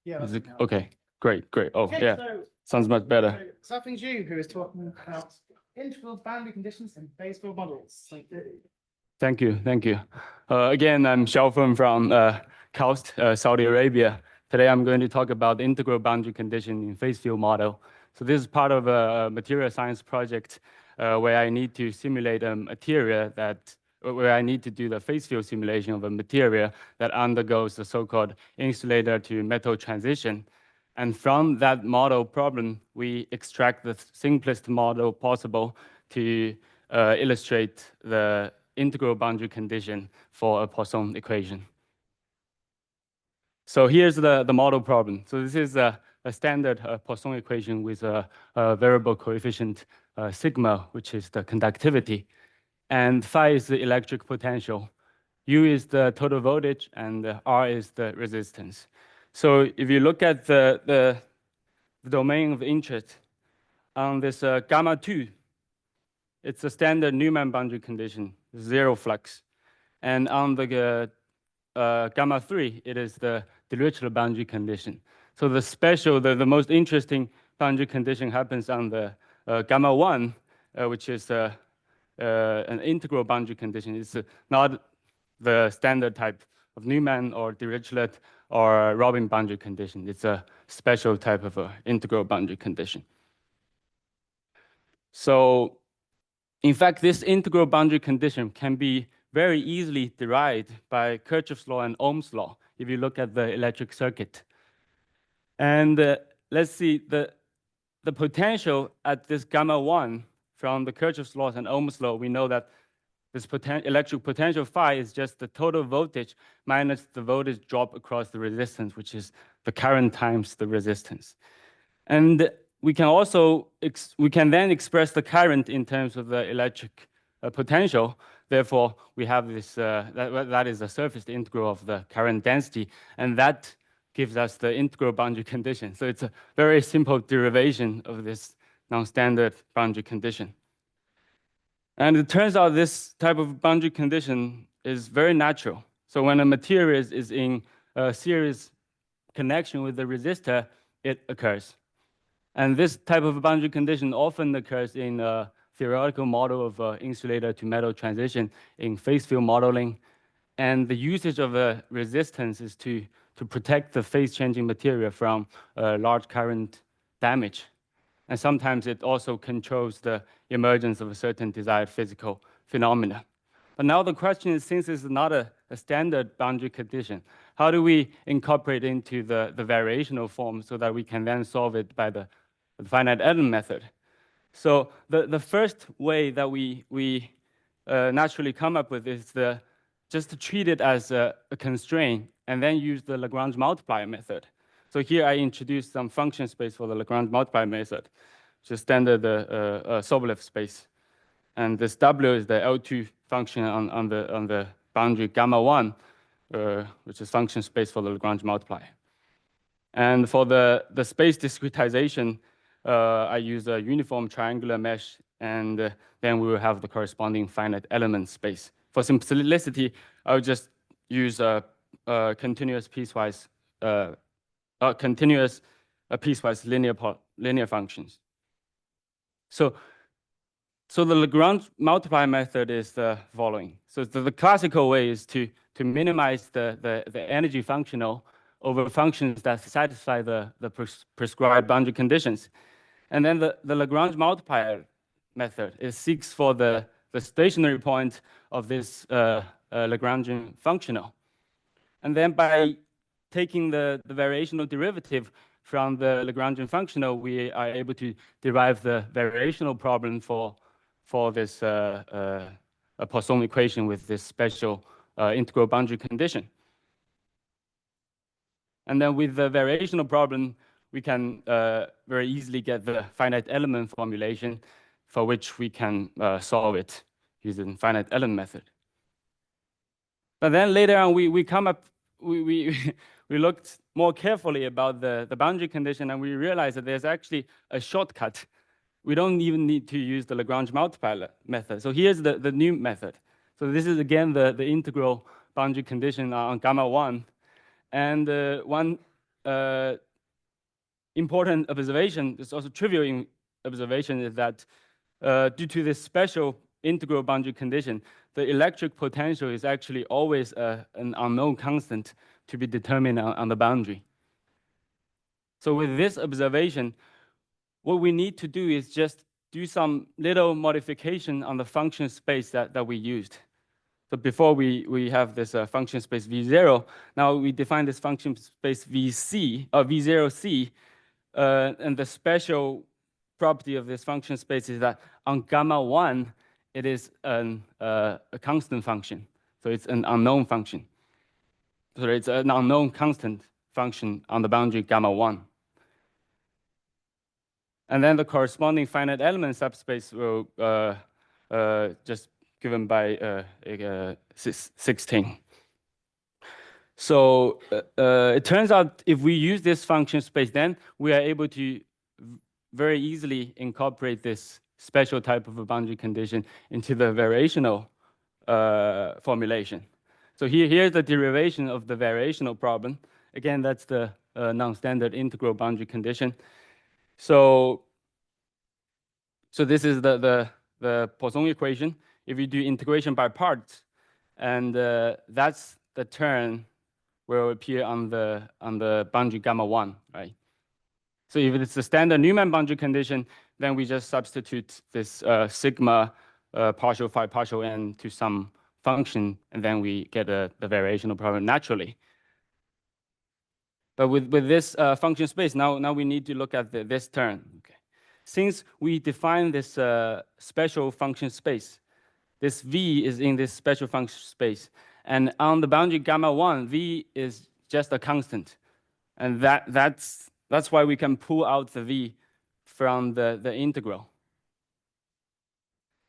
Yeah. Is it okay? Great, great. Oh, Okay, yeah. so, Sounds much better. Xiaofeng Xu, who is talking about integral boundary conditions in phase field models. Thank you, thank you. Again, I'm Xiaofeng from KAUST, Saudi Arabia. Today, I'm going to talk about the integral boundary condition in phase field model. So this is part of a material science project where I need to simulate a material where I need to do the phase field simulation of a material that undergoes the so-called insulator to metal transition. And from that model problem, we extract the simplest model possible to illustrate the integral boundary condition for a Poisson equation. So here's the model problem. So this is a standard Poisson equation with a variable coefficient sigma, which is the conductivity, and phi is the electric potential. U is the total voltage, and R is the resistance. So if you look at the domain of interest on this gamma 2, it's a standard Newman boundary condition, zero flux. And on the gamma 3, it is the Dirichlet boundary condition. So the most interesting boundary condition happens on the gamma 1, which is an integral boundary condition. It's not the standard type of Newman or Dirichlet or Robin boundary condition. It's a special type of integral boundary condition. So in fact, this integral boundary condition can be very easily derived by Kirchhoff's law and Ohm's law if you look at the electric circuit. And let's see, the potential at this gamma 1 from the Kirchhoff's laws and Ohm's law, we know that this electric potential phi is just the total voltage minus the voltage drop across the resistance, which is the current times the resistance. And we can then express the current in terms of the electric potential. Therefore, we have this, that is the surface integral of the current density, and that gives us the integral boundary condition. So it's a very simple derivation of this non-standard boundary condition. And it turns out this type of boundary condition is very natural. So when a material is in a series connection with the resistor, it occurs. And this type of boundary condition often occurs in a theoretical model of insulator to metal transition in phase field modeling. And the usage of a resistance is to protect the phase changing material from large current damage. And sometimes it also controls the emergence of a certain desired physical phenomena. But now the question is, since it's not a standard boundary condition, how do we incorporate into the variational form so that we can then solve it by the finite element method? So the first way that we naturally come up with is just to treat it as a constraint and then use the Lagrange multiplier method. So here I introduced some function space for the Lagrange multiplier method, which is standard Sobolev space. And this W is the L2 function on the boundary gamma 1, which is function space for the Lagrange multiplier. And for the space discretization, I use a uniform triangular mesh, and then we will have the corresponding finite element space. For simplicity, I'll just use a continuous piecewise linear functions. So the Lagrange multiplier method is the following. So the classical way is to minimize the energy functional over functions that satisfy the prescribed boundary conditions. And then the Lagrange multiplier method seeks for the stationary point of this Lagrangian functional. And then by taking the variational derivative from the Lagrangian functional, we are able to derive the variational problem for this Poisson equation with this special integral boundary condition. And then with the variational problem, we can very easily get the finite element formulation for which we can solve it using finite element method. But then later on, we looked more carefully about the boundary condition, and we realized that there's actually a shortcut. We don't even need to use the Lagrange multiplier method. So here's the new method. So this is again the integral boundary condition on gamma 1. And one important observation, it's also trivial observation, is that due to this special integral boundary condition, the electric potential is actually always an unknown constant to be determined on the boundary. So with this observation, what we need to do is just do some little modification on the function space that we used. So before we have this function space V0, now we define this function space VC, or V0C, and the special property of this function space is that on gamma 1, it is a constant function. So it's an unknown function. So it's an unknown constant function on the boundary gamma 1. And then the corresponding finite element subspace will just given by 16. So it turns out if we use this function space, then we are able to very easily incorporate this special type of a boundary condition into the variational formulation. So here's the derivation of the variational problem. Again, that's the non-standard integral boundary condition. So this is the Poisson equation. If you do integration by parts, and that's the term will appear on the boundary gamma 1, right? So if it's the standard Newman boundary condition, then we just substitute this sigma partial phi partial n to some function, and then we get the variational problem naturally. But with this function space, now we need to look at this term. Okay. Since we define this special function space, this V is in this special function space, and on the boundary gamma 1, V is just a constant, and that's why we can pull out the V from the integral.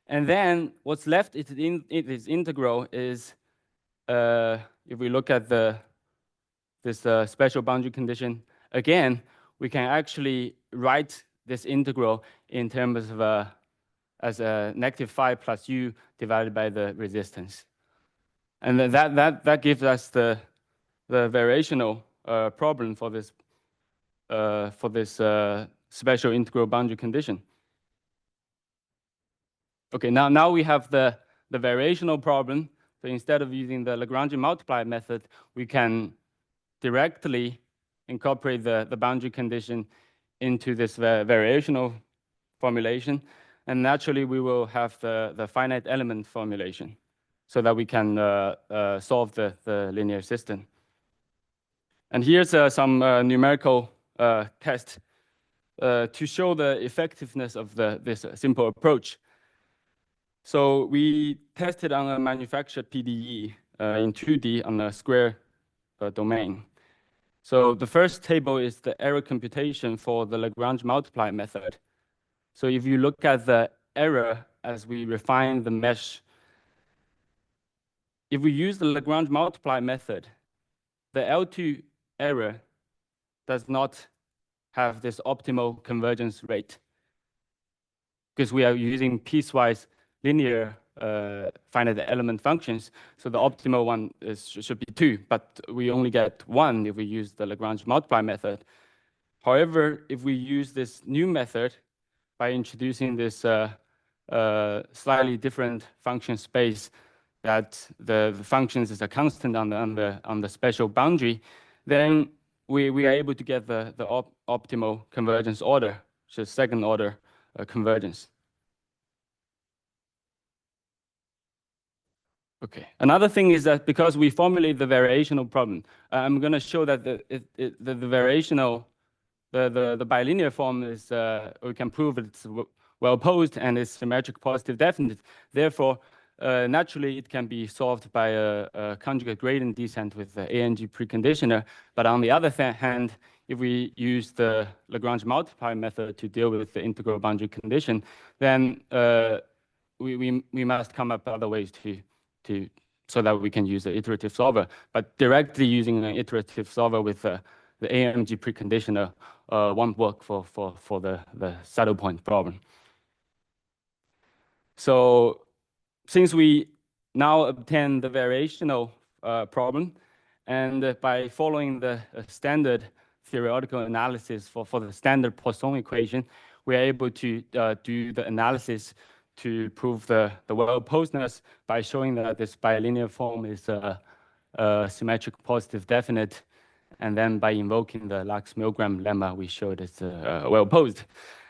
And then what's left in this integral is, if we look at this special boundary condition, again, we can actually write this integral in terms of as a negative phi plus u divided by the resistance. And then that gives us the variational problem for this special integral boundary condition. Okay, now we have the variational problem. So instead of using the Lagrangian multiply method, we can directly incorporate the boundary condition into this variational formulation. And naturally, we will have the finite element formulation so that we can solve the linear system. And here's some numerical test to show the effectiveness of this simple approach. So we tested on a manufactured PDE in 2D on a square domain. So the first table is the error computation for the Lagrange multiply method. So if you look at the error as we refine the mesh, if we use the Lagrange multiply method, the L2 error does not have this optimal convergence rate because we are using piecewise linear finite element functions. So the optimal one should be 2, but we only get 1 if we use the Lagrange multiply method. However, if we use this new method by introducing this slightly different function space, that the functions is a constant on the special boundary, then we are able to get the optimal convergence order, which is second order convergence. Okay. Another thing is that because we formulate the variational problem, I'm going to show that the variational, the bilinear form is, we can prove it's well posed and is symmetric positive definite. Therefore, naturally, it can be solved by a conjugate gradient descent with the ANG preconditioner. But on the other hand, if we use the Lagrange multiply method to deal with the integral boundary condition, then we must come up with other ways so that we can use an iterative solver. But directly using an iterative solver with the AMG preconditioner won't work for the saddle point problem. So since we now obtain the variational problem, and by following the standard theoretical analysis for the standard Poisson equation, we are able to do the analysis to prove the well-posedness by showing that this bilinear form is a symmetric positive definite. And then by invoking the Lax-Milgram lemma, we showed it's well-posed.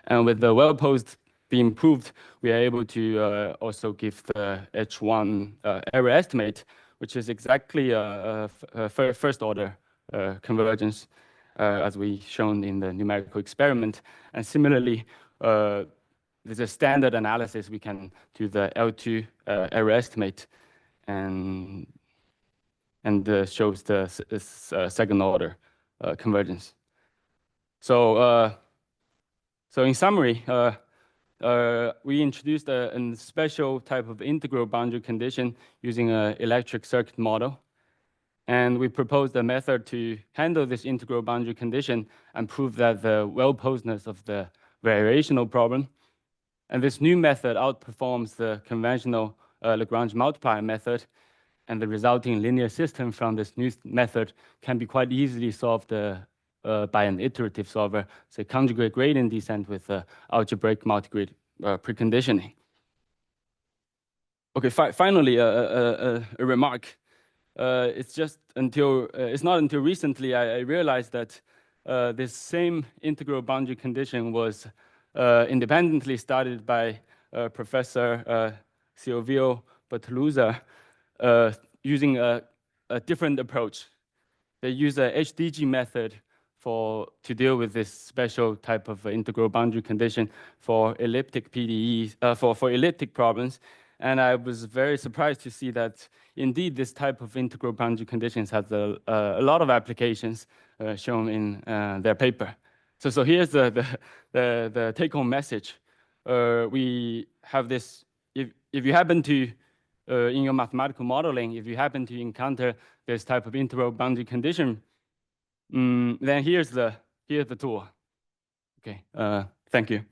And with the well-posed being proved, we are able to also give the H1 error estimate, which is exactly a first-order convergence, as we shown in the numerical experiment. And similarly, there's a standard analysis. We can do the L2 error estimate, and shows the second-order convergence. So, in summary, we introduced a special type of integral boundary condition using an electric circuit model. And we proposed a method to handle this integral boundary condition and prove that the well-posedness of the variational problem. And this new method outperforms the conventional Lagrange multiplier method. And the resulting linear system from this new method can be quite easily solved by an iterative solver, say conjugate gradient descent with algebraic multigrid preconditioning. Okay, finally, a remark. It's not until recently I realized that this same integral boundary condition was independently studied by Professor Silvio Bertolusa using a different approach. They use a HDG method to deal with this special type of integral boundary condition for elliptic PDEs, for elliptic problems. And I was very surprised to see that indeed this type of integral boundary conditions has a lot of applications shown in their paper. So here's the take-home message. We have this, if you happen to, in your mathematical modeling, if you happen to encounter this type of integral boundary condition, then here's the tool. Okay, thank you.